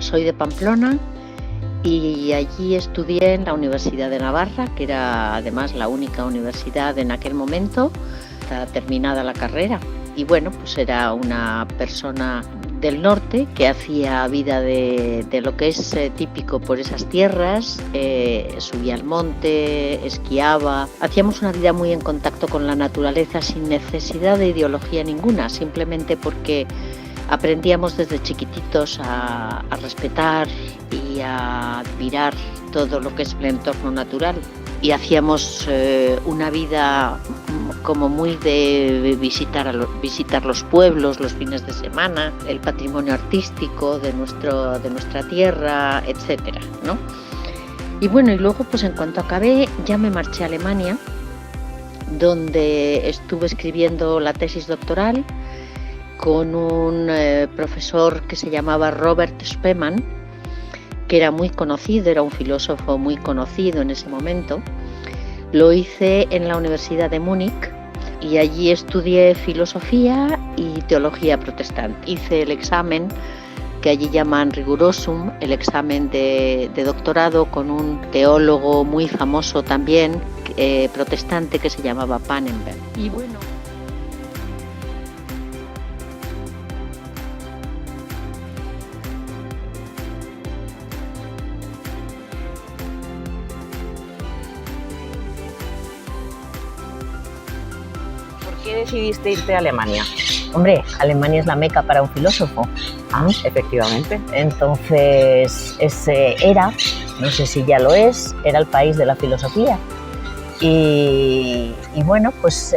soy de Pamplona y allí estudié en la Universidad de Navarra, que era además la única universidad en aquel momento, terminada la carrera. Y bueno, pues era una persona del norte que hacía vida de lo que es típico por esas tierras, subía al monte, esquiaba, hacíamos una vida muy en contacto con la naturaleza sin necesidad de ideología ninguna, simplemente porque aprendíamos desde chiquititos a respetar y a admirar todo lo que es el entorno natural. Y hacíamos una vida como muy de visitar los pueblos los fines de semana, el patrimonio artístico de nuestra tierra, etcétera, ¿no? Y bueno, y luego pues en cuanto acabé ya me marché a Alemania, donde estuve escribiendo la tesis doctoral con un profesor que se llamaba Robert Spemann, que era muy conocido, era un filósofo muy conocido en ese momento. Lo hice en la Universidad de Múnich y allí estudié filosofía y teología protestante. Hice el examen que allí llaman rigurosum, el examen de doctorado con un teólogo muy famoso también, protestante, que se llamaba Pannenberg. Y bueno, ¿por qué decidiste irte a Alemania? Hombre, Alemania es la meca para un filósofo. Efectivamente. Entonces, no sé si ya lo es, era el país de la filosofía. Y bueno, pues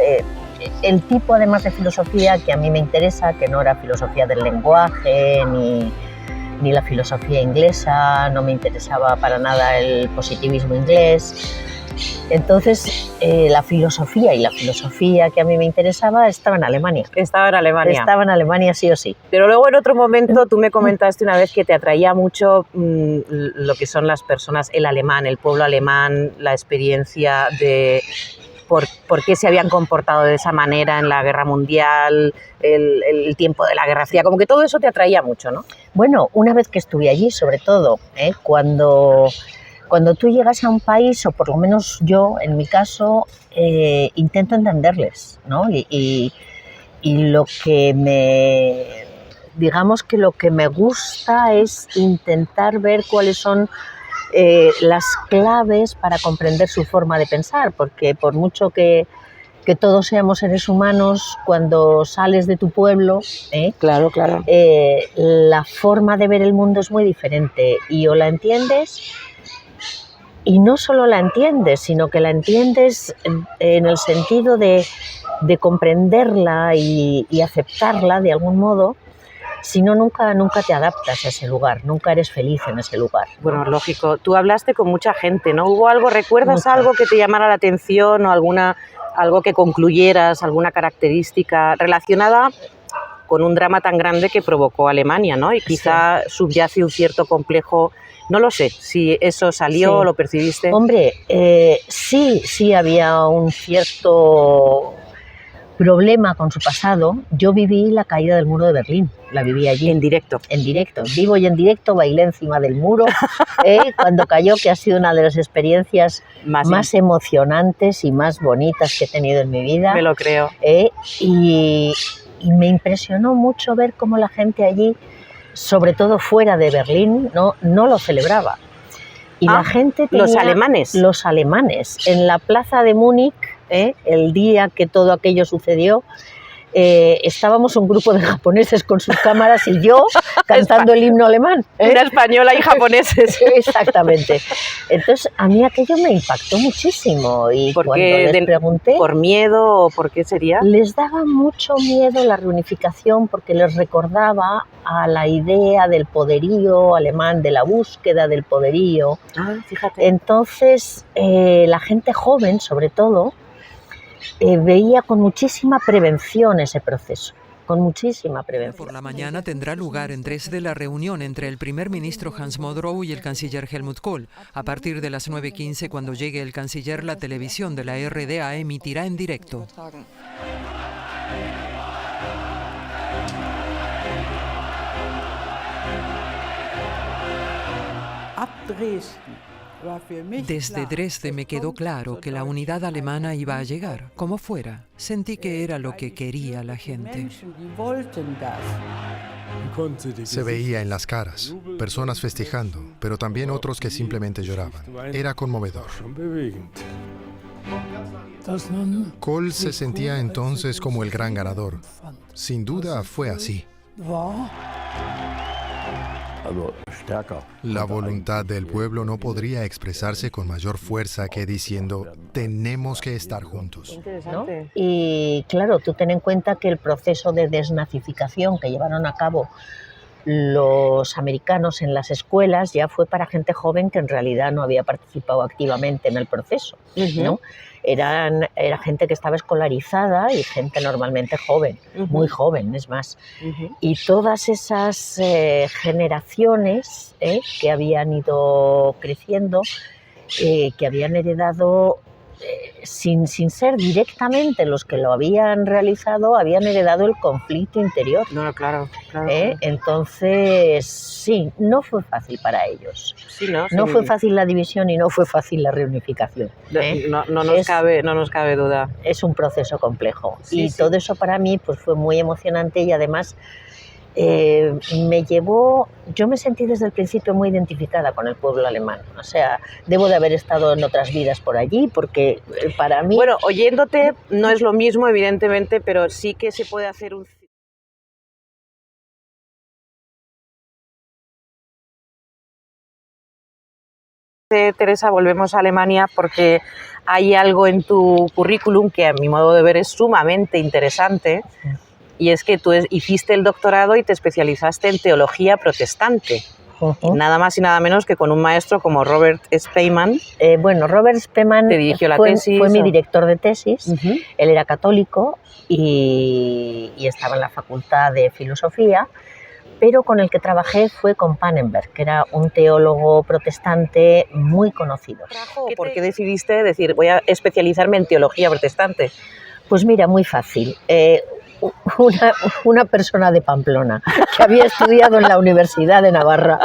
el tipo además de filosofía que a mí me interesa, que no era filosofía del lenguaje, ni la filosofía inglesa, no me interesaba para nada el positivismo inglés. Entonces, la filosofía que a mí me interesaba estaba en Alemania. Estaba en Alemania. Estaba en Alemania sí o sí. Pero luego en otro momento tú me comentaste una vez que te atraía mucho lo que son las personas, el alemán, el pueblo alemán, la experiencia de por qué se habían comportado de esa manera en la Guerra Mundial, el tiempo de la Guerra Fría, como que todo eso te atraía mucho, ¿no? Bueno, una vez que estuve allí, sobre todo, cuando tú llegas a un país, o por lo menos yo, en mi caso, intento entenderles, ¿no? Y lo que digamos que lo que me gusta es intentar ver cuáles son las claves para comprender su forma de pensar, porque por mucho que todos seamos seres humanos, cuando sales de tu pueblo, Claro. La forma de ver el mundo es muy diferente y o la entiendes. Y no solo la entiendes, sino que la entiendes en el sentido de comprenderla y aceptarla de algún modo, si no, nunca te adaptas a ese lugar, nunca eres feliz en ese lugar. Bueno, lógico. Tú hablaste con mucha gente, ¿no? ¿Hubo algo, recuerdas algo que te llamara la atención o algo que concluyeras, alguna característica relacionada con un drama tan grande que provocó Alemania, ¿no? Y quizá subyace un cierto complejo. No lo sé, si eso salió, Sí. ¿Lo percibiste? Hombre, sí había un cierto problema con su pasado. Yo viví la caída del muro de Berlín, la viví allí. En directo. En directo, vivo y en directo, bailé encima del muro cuando cayó, que ha sido una de las experiencias más emocionantes y más bonitas que he tenido en mi vida. Me lo creo. Y me impresionó mucho ver cómo la gente allí, sobre todo fuera de Berlín, no lo celebraba. Y la gente tenía... Los alemanes. En la plaza de Múnich, el día que todo aquello sucedió, estábamos un grupo de japoneses con sus cámaras y yo cantando el himno alemán. Una española y japoneses. Exactamente. Entonces, a mí aquello me impactó muchísimo. Y cuando les pregunté... ¿Por miedo o por qué sería? Les daba mucho miedo la reunificación porque les recordaba a la idea del poderío alemán, de la búsqueda del poderío. Fíjate. Entonces, la gente joven, sobre todo, veía con muchísima prevención ese proceso, con muchísima prevención. Por la mañana tendrá lugar en Dresde la reunión entre el primer ministro Hans Modrow y el canciller Helmut Kohl. A partir de las 9:15, cuando llegue el canciller, la televisión de la RDA emitirá en directo. Desde Dresde me quedó claro que la unidad alemana iba a llegar, como fuera. Sentí que era lo que quería la gente. Se veía en las caras, personas festejando, pero también otros que simplemente lloraban. Era conmovedor. Kohl se sentía entonces como el gran ganador. Sin duda fue así. La voluntad del pueblo no podría expresarse con mayor fuerza que diciendo, tenemos que estar juntos. ¿No? Y claro, tú ten en cuenta que el proceso de desnazificación que llevaron a cabo los americanos en las escuelas ya fue para gente joven que en realidad no había participado activamente en el proceso, ¿no? Era gente que estaba escolarizada y gente normalmente joven, muy joven, es más. Y todas esas generaciones que habían ido creciendo, que habían heredado, sin ser directamente los que lo habían realizado, habían heredado el conflicto interior. No, claro. Entonces, sí, no fue fácil para ellos. Sí, no fue fácil la división y no fue fácil la reunificación. No nos cabe duda. Es un proceso complejo. Sí, sí. Todo eso para mí pues, fue muy emocionante y además me llevó, yo me sentí desde el principio muy identificada con el pueblo alemán, o sea, debo de haber estado en otras vidas por allí, porque para mí... Bueno, oyéndote no es lo mismo, evidentemente, pero sí que se puede hacer un... Teresa, volvemos a Alemania porque hay algo en tu currículum que a mi modo de ver es sumamente interesante. Y es que tú hiciste el doctorado y te especializaste en teología protestante. Nada más y nada menos que con un maestro como Robert Spemann. Bueno, Robert Spemann te dirigió la tesis, fue mi director de tesis. Él era católico y estaba en la Facultad de Filosofía, pero con el que trabajé fue con Pannenberg, que era un teólogo protestante muy conocido. ¿Por qué decidiste decir, voy a especializarme en teología protestante? Pues mira, muy fácil. Una persona de Pamplona que había estudiado en la Universidad de Navarra,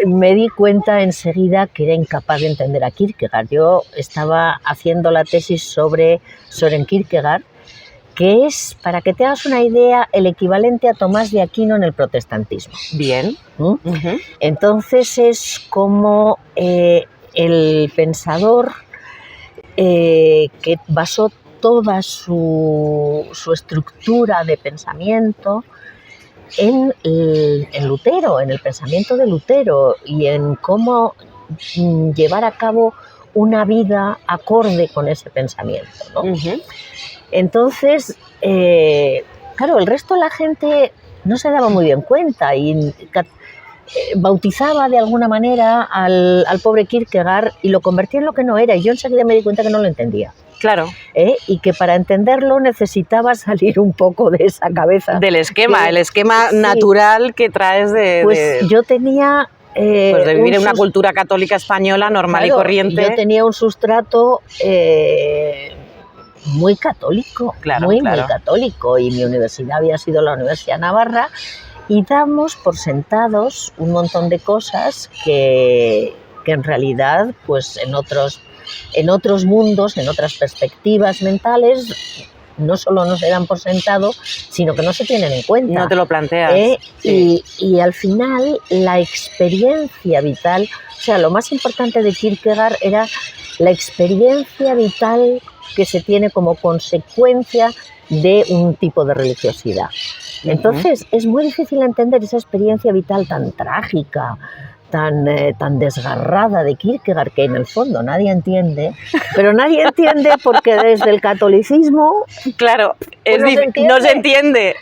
me di cuenta enseguida que era incapaz de entender a Kierkegaard. Yo estaba haciendo la tesis sobre Søren Kierkegaard, que es, para que te hagas una idea, el equivalente a Tomás de Aquino en el protestantismo. Bien. Entonces es como el pensador que basó toda su estructura de pensamiento en Lutero, en el pensamiento de Lutero y en cómo llevar a cabo una vida acorde con ese pensamiento, ¿no? Entonces, claro, el resto de la gente no se daba muy bien cuenta y bautizaba de alguna manera al pobre Kierkegaard y lo convertía en lo que no era, y yo enseguida me di cuenta que no lo entendía. Claro. Y que para entenderlo necesitaba salir un poco de esa cabeza. Del esquema, el esquema sí, natural que traes de... Pues yo tenía... pues de vivir en una cultura católica española normal, claro, y corriente. Yo tenía un sustrato muy católico, muy católico, y mi universidad había sido la Universidad de Navarra, y damos por sentados un montón de cosas que en realidad, pues en otros mundos, en otras perspectivas mentales, no solo no se dan por sentado, sino que no se tienen en cuenta. No te lo planteas. Sí. Y al final, la experiencia vital, o sea, lo más importante de Kierkegaard era la experiencia vital que se tiene como consecuencia de un tipo de religiosidad. Entonces, es muy difícil entender esa experiencia vital tan trágica, tan desgarrada de Kierkegaard, que en el fondo nadie entiende, pero nadie entiende porque desde el catolicismo... Claro, pues no se entiende,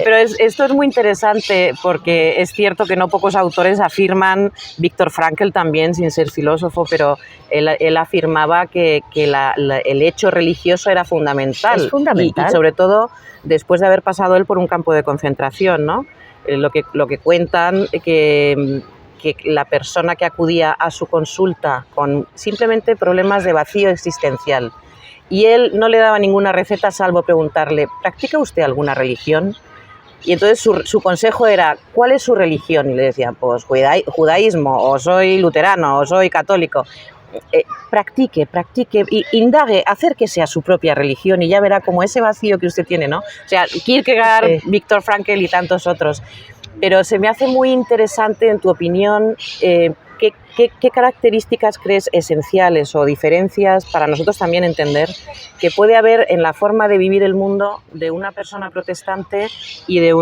pero esto es muy interesante porque es cierto que no pocos autores afirman, Viktor Frankl también, sin ser filósofo, pero él afirmaba que el hecho religioso era fundamental. Es fundamental. Y sobre todo después de haber pasado él por un campo de concentración, ¿no? Lo que cuentan que la persona que acudía a su consulta con simplemente problemas de vacío existencial, y él no le daba ninguna receta salvo preguntarle, ¿practica usted alguna religión? Y entonces su consejo era, ¿cuál es su religión? Y le decía, pues judaísmo, o soy luterano, o soy católico. Practique, indague, acérquese a su propia religión y ya verá como ese vacío que usted tiene, ¿no? O sea, Kierkegaard, Viktor Frankl y tantos otros. Pero se me hace muy interesante, en tu opinión, ¿qué características crees esenciales o diferencias para nosotros también entender que puede haber en la forma de vivir el mundo de una persona protestante y de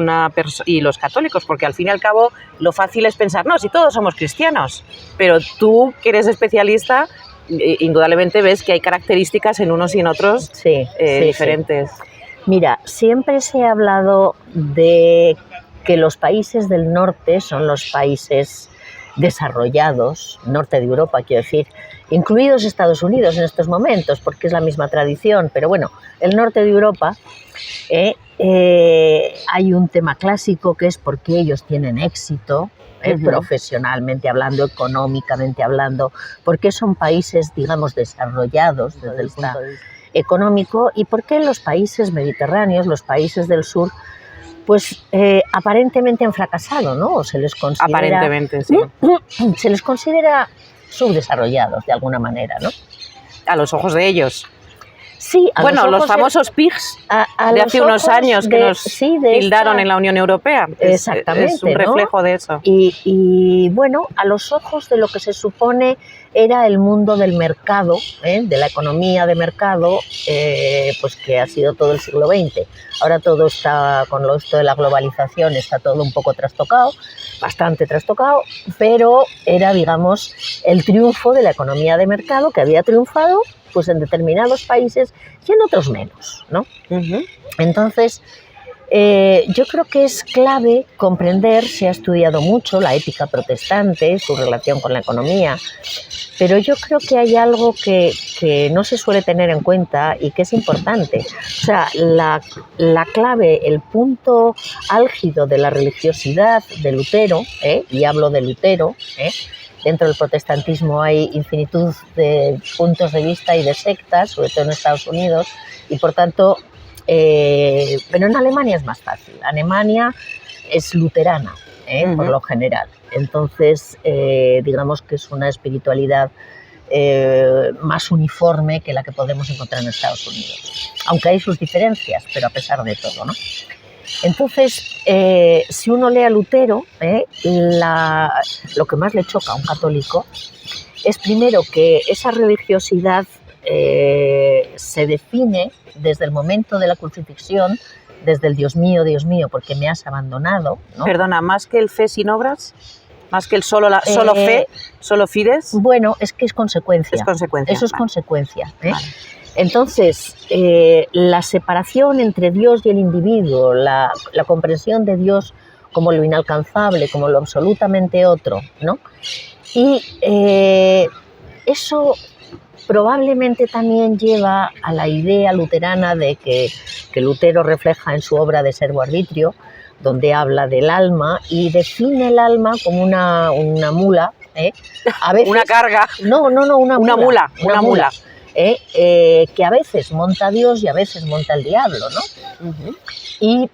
y los católicos? Porque al fin y al cabo lo fácil es pensar, no, si todos somos cristianos, pero tú que eres especialista, indudablemente ves que hay características en unos y en otros diferentes. Sí. Mira, siempre se ha hablado de que los países del norte son los países desarrollados, norte de Europa, quiero decir, incluidos Estados Unidos en estos momentos, porque es la misma tradición, pero bueno, el norte de Europa, hay un tema clásico que es porque ellos tienen éxito, profesionalmente hablando, económicamente hablando, porque son países, digamos, desarrollados desde el punto de vista económico, y porque los países mediterráneos, los países del sur, pues aparentemente han fracasado, ¿no? O se les considera, aparentemente, sí. Se les considera subdesarrollados de alguna manera, ¿no? A los ojos de ellos. Sí, bueno, los famosos PIGS de hace unos años que nos tildaron en la Unión Europea. Exactamente, es un reflejo, ¿no?, de eso. Y bueno, a los ojos de lo que se supone era el mundo del mercado, de la economía de mercado, pues que ha sido todo el siglo XX. Ahora todo está, con esto de la globalización, está todo un poco trastocado, bastante trastocado, pero era, digamos, el triunfo de la economía de mercado que había triunfado pues en determinados países y en otros menos, ¿no? Entonces, yo creo que es clave comprender, se ha estudiado mucho la ética protestante, su relación con la economía, pero yo creo que hay algo que no se suele tener en cuenta y que es importante. O sea, la clave, el punto álgido de la religiosidad de Lutero, y hablo de Lutero, dentro del protestantismo hay infinitud de puntos de vista y de sectas, sobre todo en Estados Unidos, y por tanto, pero en Alemania es más fácil. Alemania es luterana, por lo general. Entonces, digamos que es una espiritualidad más uniforme que la que podemos encontrar en Estados Unidos. Aunque hay sus diferencias, pero a pesar de todo, ¿no? Entonces, si uno lee a Lutero, lo que más le choca a un católico es primero que esa religiosidad se define desde el momento de la crucifixión, desde el Dios mío, porque me has abandonado, ¿no? Perdona, ¿más que el fe sin obras? ¿Más que el solo fe, solo fides? Bueno, es que es consecuencia. Es consecuencia. Eso es vale. Consecuencia. Vale. Entonces, la separación entre Dios y el individuo, la comprensión de Dios como lo inalcanzable, como lo absolutamente otro, ¿no? Y eso probablemente también lleva a la idea luterana de que Lutero refleja en su obra De Servo Arbitrio, donde habla del alma y define el alma como una mula, a veces, una carga. No, una mula. Una mula. Que a veces monta Dios y a veces monta el diablo, ¿no? Y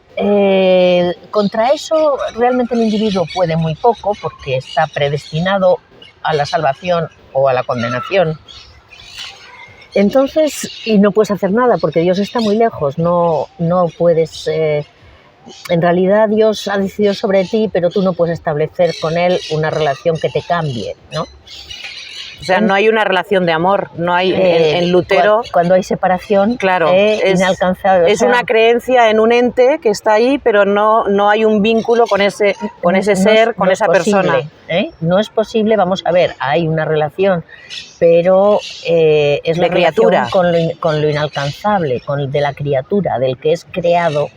contra eso realmente el individuo puede muy poco porque está predestinado a la salvación o a la condenación. Entonces, y no puedes hacer nada porque Dios está muy lejos, no puedes... en realidad Dios ha decidido sobre ti, pero tú no puedes establecer con Él una relación que te cambie, ¿no? O sea, no hay una relación de amor, no hay en Lutero... Cuando hay separación, claro, inalcanzable. Es una creencia en un ente que está ahí, pero no hay un vínculo con ese ser, con esa persona. No es posible, vamos a ver, hay una relación, pero es la criatura con lo inalcanzable, de la criatura, del que es creado,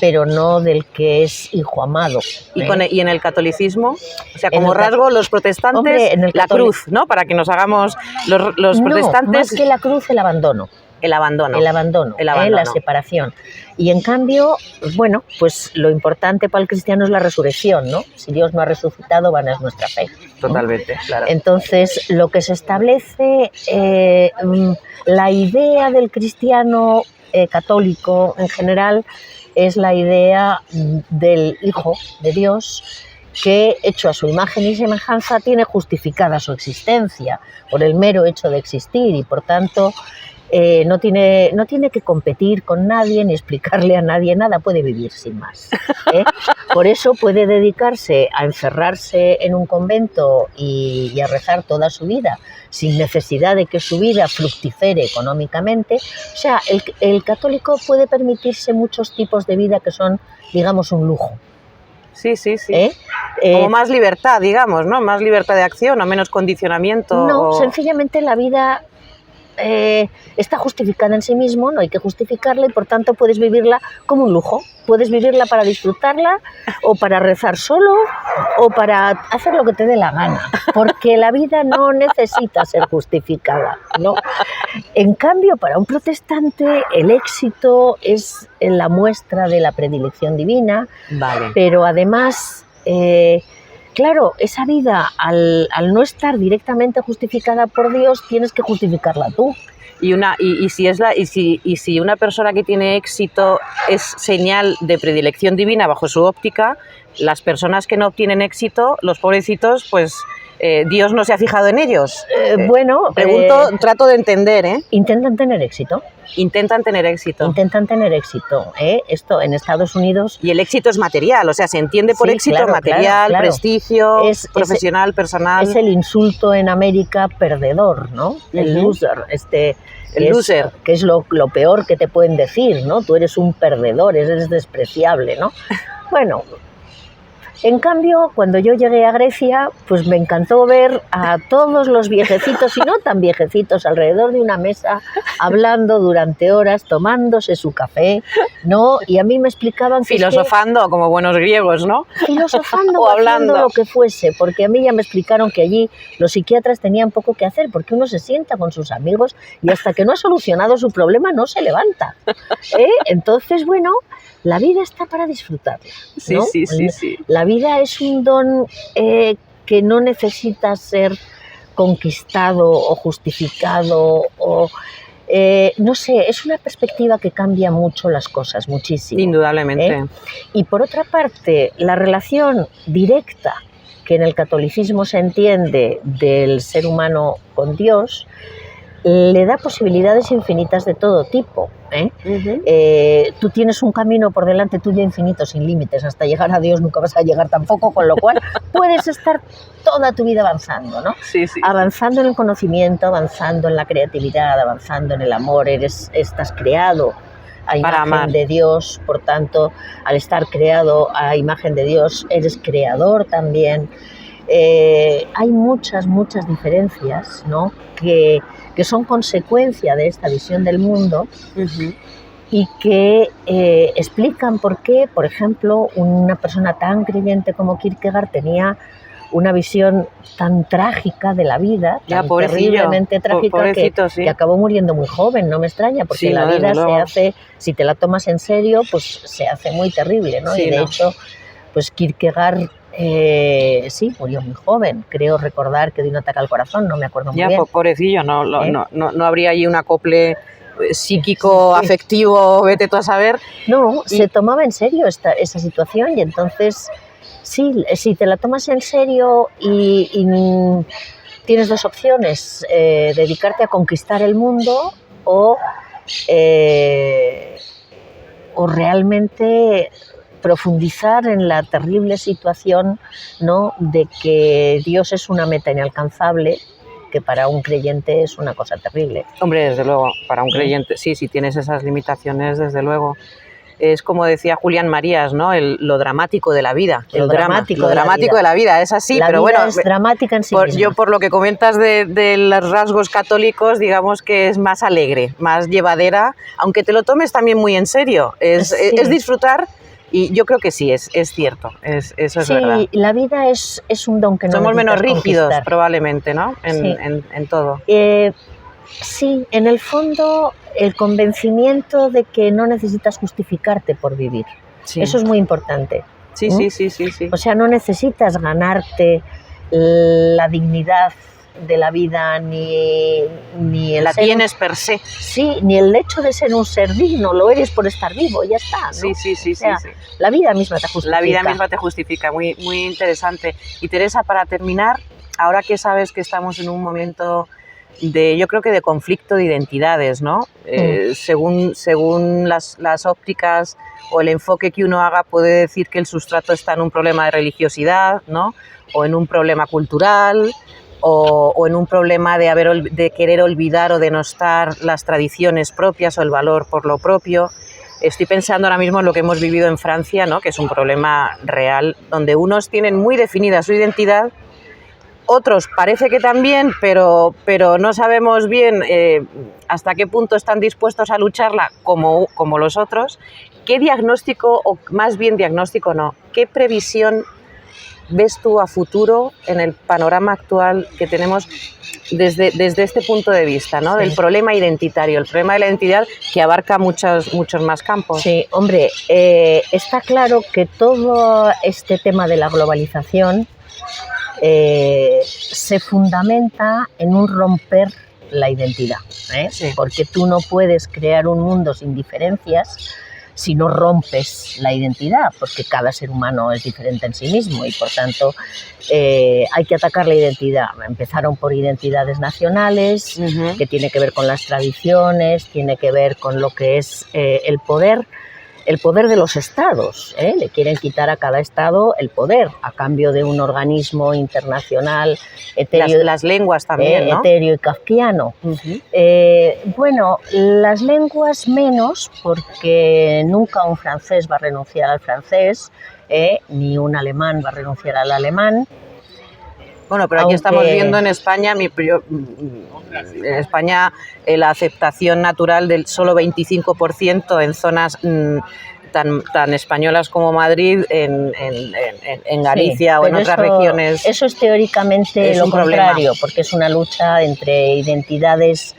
pero no del que es hijo amado. ¿Y en el catolicismo? O sea, como rasgo, los protestantes, hombre, la cruz, ¿no? Para que nos hagamos los protestantes... Más que la cruz, el abandono. El abandono. El abandono, la separación. Y en cambio, bueno, pues lo importante para el cristiano es la resurrección, ¿no? Si Dios no ha resucitado, vana es nuestra fe, ¿no? Totalmente, claro. Entonces, lo que se establece, la idea del cristiano católico en general, es la idea del Hijo de Dios, que, hecho a su imagen y semejanza, tiene justificada su existencia por el mero hecho de existir y, por tanto, no tiene que competir con nadie ni explicarle a nadie nada, puede vivir sin más, ¿eh? Por eso puede dedicarse a encerrarse en un convento y a rezar toda su vida, sin necesidad de que su vida fructifere económicamente. O sea, el católico puede permitirse muchos tipos de vida que son, digamos, un lujo. Sí. Como más libertad, digamos, ¿no? Más libertad de acción o menos condicionamiento. No, sencillamente la vida está justificada en sí mismo, no hay que justificarla y por tanto puedes vivirla como un lujo. Puedes vivirla para disfrutarla o para rezar solo o para hacer lo que te dé la gana, porque la vida no necesita ser justificada, ¿no? En cambio, para un protestante el éxito es la muestra de la predilección divina, vale. Pero además, claro, esa vida al no estar directamente justificada por Dios, tienes que justificarla tú. Y si una persona que tiene éxito es señal de predilección divina bajo su óptica, las personas que no obtienen éxito, los pobrecitos, pues Dios no se ha fijado en ellos. Pregunto, trato de entender, ¿eh? Intentan tener éxito. Intentan tener éxito. Esto en Estados Unidos... Y el éxito es material, o sea, se entiende por éxito, claro, material, claro. Prestigio, profesional, personal. Es el insulto en América perdedor, ¿no? El loser, el loser. Que es lo peor que te pueden decir, ¿no? Tú eres un perdedor, eres despreciable, ¿no? Bueno... En cambio, cuando yo llegué a Grecia, pues me encantó ver a todos los viejecitos y no tan viejecitos alrededor de una mesa, hablando durante horas, tomándose su café, ¿no? Y a mí me explicaban que... Filosofando, como buenos griegos, ¿no? Filosofando o hablando lo que fuese, porque a mí ya me explicaron que allí los psiquiatras tenían poco que hacer, porque uno se sienta con sus amigos y hasta que no ha solucionado su problema no se levanta, ¿eh? Entonces, bueno... La vida está para disfrutarla, ¿no? Sí. La vida es un don que no necesita ser conquistado o justificado o... no sé, es una perspectiva que cambia mucho las cosas, muchísimo. Indudablemente. Y por otra parte, la relación directa que en el catolicismo se entiende del ser humano con Dios... le da posibilidades infinitas de todo tipo, ¿eh? Tú tienes un camino por delante tuyo infinito, sin límites, hasta llegar a Dios nunca vas a llegar tampoco, con lo cual puedes estar toda tu vida avanzando, ¿no? Sí. Avanzando en el conocimiento, avanzando en la creatividad, avanzando en el amor, estás creado a imagen de Dios, por tanto, al estar creado a imagen de Dios, eres creador también. Hay muchas diferencias, ¿no? que son consecuencia de esta visión del mundo y que explican por qué, por ejemplo, una persona tan creyente como Kierkegaard tenía una visión tan trágica de la vida, tan terriblemente trágica, que acabó muriendo muy joven. No me extraña, porque la vida se hace, si te la tomas en serio, pues se hace muy terrible, ¿no? Y de hecho, pues Kierkegaard murió muy joven. Creo recordar que de un ataque al corazón, no me acuerdo muy bien. Pobrecillo, no habría ahí un acople psíquico, afectivo, vete tú a saber. No, se tomaba en serio esa situación y entonces, sí, si te la tomas en serio y tienes dos opciones, dedicarte a conquistar el mundo o realmente profundizar en la terrible situación, ¿no?, de que Dios es una meta inalcanzable, que para un creyente es una cosa terrible. Hombre, desde luego, para un creyente, sí, si tienes esas limitaciones, desde luego. Es como decía Julián Marías, ¿no? Lo dramático de la vida. Lo dramático de la vida, es así, pero bueno. Es dramática en sí misma. Yo, por lo que comentas de los rasgos católicos, digamos que es más alegre, más llevadera, aunque te lo tomes también muy en serio. Es disfrutar. Y yo creo que sí, es cierto, eso es verdad. Sí, la vida es un don que no somos menos rígidos, conquistar. Probablemente, ¿no? En todo. Sí, en el fondo el convencimiento de que no necesitas justificarte por vivir. Sí. Eso es muy importante. Sí, sí, sí, sí, sí. O sea, no necesitas ganarte la dignidad de la vida ni el La ser tienes per se. Sí, ni el hecho de ser un ser digno, lo eres por estar vivo, ya está, ¿no? Sí, sí, sí, O sea, sí, sí. la vida misma te justifica. La vida misma te justifica, muy, muy interesante. Y Teresa, para terminar, ahora que sabes que estamos en un momento yo creo que de conflicto de identidades, ¿no? Según las ópticas o el enfoque que uno haga, puede decir que el sustrato está en un problema de religiosidad, ¿no? O en un problema cultural, o en un problema de querer olvidar o denostar las tradiciones propias o el valor por lo propio. Estoy pensando ahora mismo en lo que hemos vivido en Francia, ¿no? Que es un problema real, donde unos tienen muy definida su identidad, otros parece que también, pero no sabemos bien hasta qué punto están dispuestos a lucharla como los otros. ¿Qué diagnóstico, o más bien diagnóstico no, qué previsión ves tú a futuro en el panorama actual que tenemos desde este punto de vista, ¿no? Sí. Del problema identitario, el problema de la identidad que abarca muchos más campos? Sí, hombre, está claro que todo este tema de la globalización se fundamenta en un romper la identidad, ¿eh? Sí. Porque tú no puedes crear un mundo sin diferencias si no rompes la identidad, porque cada ser humano es diferente en sí mismo y por tanto hay que atacar la identidad. Empezaron por identidades nacionales, que tiene que ver con las tradiciones, tiene que ver con lo que es el poder de los estados, ¿eh? Le quieren quitar a cada estado el poder a cambio de un organismo internacional etéreo, las lenguas también, ¿no? Etéreo y kafkiano. Bueno, las lenguas menos, porque nunca un francés va a renunciar al francés, ni un alemán va a renunciar al alemán. Bueno, pero aquí estamos viendo en España, la aceptación natural del solo 25% en zonas tan españolas como Madrid, en Galicia, sí, o en otras regiones. Eso es teóricamente lo contrario, porque es una lucha entre identidades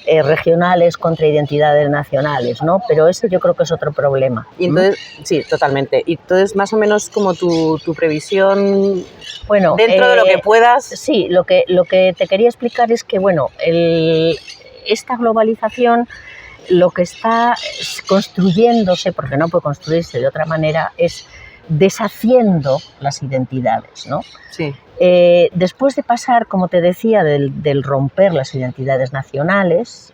regionales contra identidades nacionales, ¿no? Pero ese yo creo que es otro problema. Y entonces, sí, totalmente. Y entonces, más o menos como tu previsión, bueno, dentro de lo que puedas. Sí, lo que te quería explicar es que, bueno, esta globalización, lo que está construyéndose, porque no puede construirse de otra manera, es deshaciendo las identidades, ¿no? Sí. Después de pasar, como te decía, del romper las identidades nacionales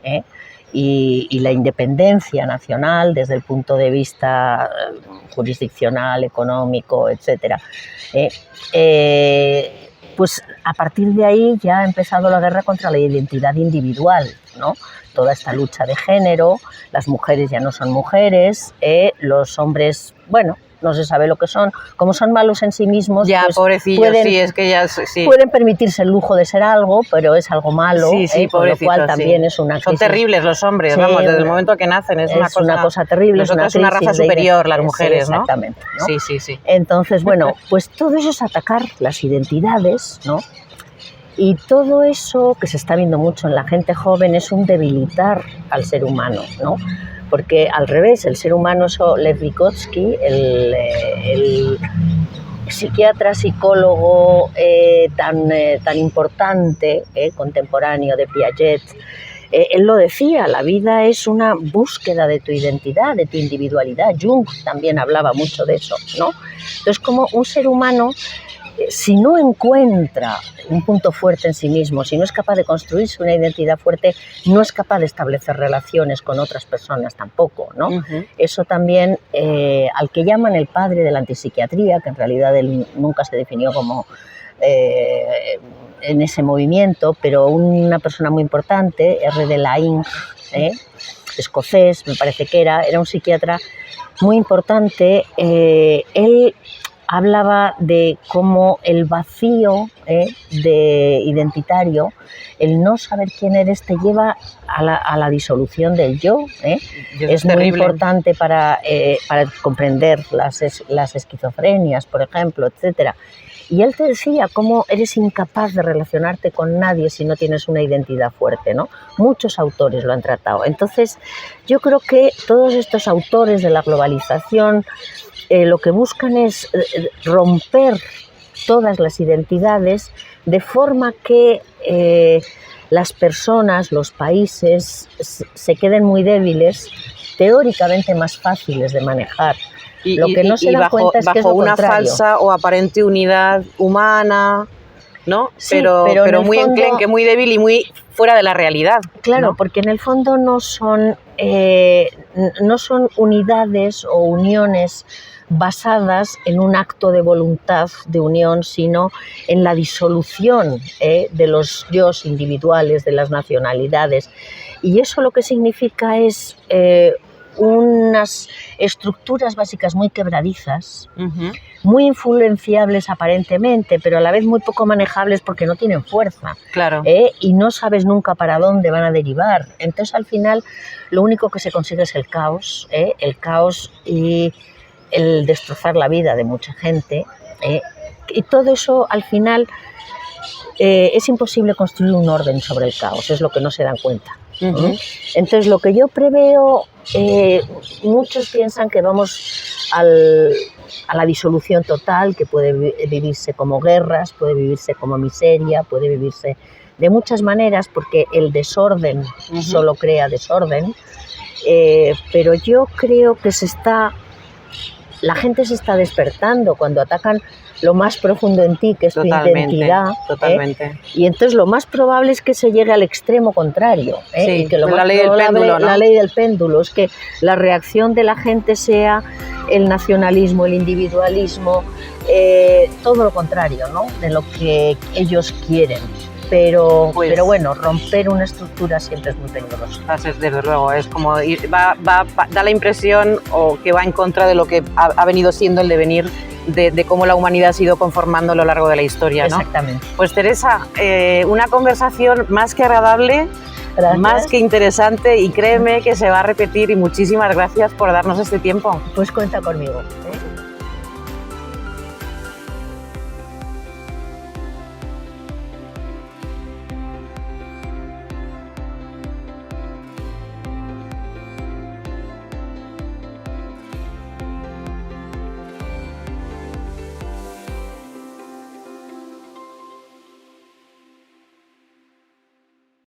y la independencia nacional desde el punto de vista jurisdiccional, económico, etcétera, pues a partir de ahí ya ha empezado la guerra contra la identidad individual, ¿no? Toda esta lucha de género, las mujeres ya no son mujeres, los hombres, bueno, no se sabe lo que son, como son malos en sí mismos, ya, pues pobrecillos, sí, es que ya sí. Pueden permitirse el lujo de ser algo, pero es algo malo, sí, con lo cual también es una crisis. Son terribles los hombres, sí, vamos, desde el momento que nacen es una cosa terrible. Nosotros es una raza superior, las mujeres, sí, exactamente, ¿no? Sí. Entonces, bueno, pues todo eso es atacar las identidades, ¿no? Y todo eso que se está viendo mucho en la gente joven es un debilitar al ser humano, ¿no? Porque al revés, el ser humano, Lev Vygotsky, el psiquiatra, psicólogo tan importante, contemporáneo de Piaget, él lo decía, la vida es una búsqueda de tu identidad, de tu individualidad. Jung también hablaba mucho de eso, ¿no? Entonces, como un ser humano, si no encuentra un punto fuerte en sí mismo, si no es capaz de construirse una identidad fuerte, no es capaz de establecer relaciones con otras personas tampoco, ¿no? Eso también, al que llaman el padre de la antipsiquiatría, que en realidad él nunca se definió como en ese movimiento, pero una persona muy importante, R. de Laing, escocés, me parece que era un psiquiatra muy importante. Él hablaba de cómo el vacío de identitario, el no saber quién eres, te lleva a la disolución del yo. Es muy importante para comprender las esquizofrenias, por ejemplo, etcétera. Y él te decía cómo eres incapaz de relacionarte con nadie si no tienes una identidad fuerte, ¿no? Muchos autores lo han tratado. Entonces, yo creo que todos estos autores de la globalización lo que buscan es romper todas las identidades de forma que las personas, los países, se queden muy débiles, teóricamente más fáciles de manejar. Lo que no se dan cuenta es que es lo una contrario. falsa o aparente unidad humana, ¿no? Sí, pero muy enclenque, muy débil y muy fuera de la realidad. Claro, ¿no? porque en el fondo no son unidades o uniones basadas en un acto de voluntad de unión, sino en la disolución de los yos individuales, de las nacionalidades. Y eso lo que significa es unas estructuras básicas muy quebradizas, muy influenciables aparentemente, pero a la vez muy poco manejables porque no tienen fuerza. Claro. Y no sabes nunca para dónde van a derivar. Entonces, al final, lo único que se consigue es el caos y el destrozar la vida de mucha gente. Y todo eso, al final, es imposible construir un orden sobre el caos, es lo que no se dan cuenta. Entonces, lo que yo preveo, muchos piensan que vamos a la disolución total, que puede vivirse como guerras, puede vivirse como miseria, puede vivirse de muchas maneras, porque el desorden solo crea desorden, pero yo creo que la gente se está despertando cuando atacan lo más profundo en ti, que es tu identidad. Totalmente. Y entonces lo más probable es que se llegue al extremo contrario. Sí, y que lo la más ley del péndulo, ¿no? La ley del péndulo, es que la reacción de la gente sea el nacionalismo, el individualismo, todo lo contrario, ¿no? De lo que ellos quieren. Pero bueno, romper una estructura siempre es muy peligroso. Desde luego, es como da la impresión o que va en contra de lo que ha venido siendo el devenir de cómo la humanidad se ha ido conformando a lo largo de la historia, ¿no? Exactamente. Pues Teresa, una conversación más que agradable, Gracias. más que interesante, y créeme que se va a repetir, y muchísimas gracias por darnos este tiempo. Pues cuenta conmigo.